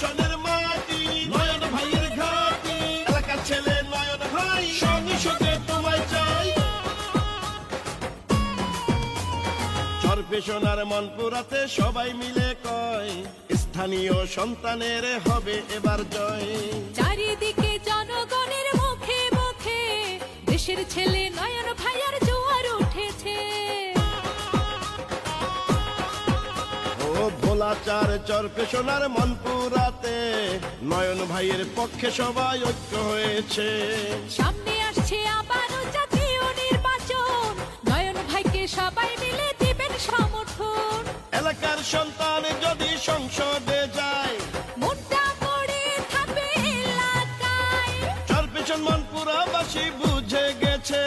চরপেশনের মাটি, নয়ন ভাইয়ের ঘাটি, এলাকার ছেলে নয়ন ভাই, সংসদে তোমায় চাই। চরপেশনার মনপুরাতে সবাই মিলে কয়, স্থানীয় সন্তানের হবে এবার জয়। চারিদিকে জনগণের মুখে মুখে দেশের ছেলে নয়ন ভাইয়ার জোয়ার উঠেছে। ও ভোলাচার চরপেশনার মনপুরাতে নয়ন ভাইয়ের পক্ষে সবাই ঐক্য হয়েছে। সামনে আসছে আবারও জাতীয় নির্বাচন, নয়ন ভাইকে সবাই মিলে দিবেন সমর্থন। এলাকার সন্তান যদি সংসদে যায়, মুদ্রা পড়ে থাকবে এলাকায়। চরপেশন মনপুরাবাসী বুঝে গেছে,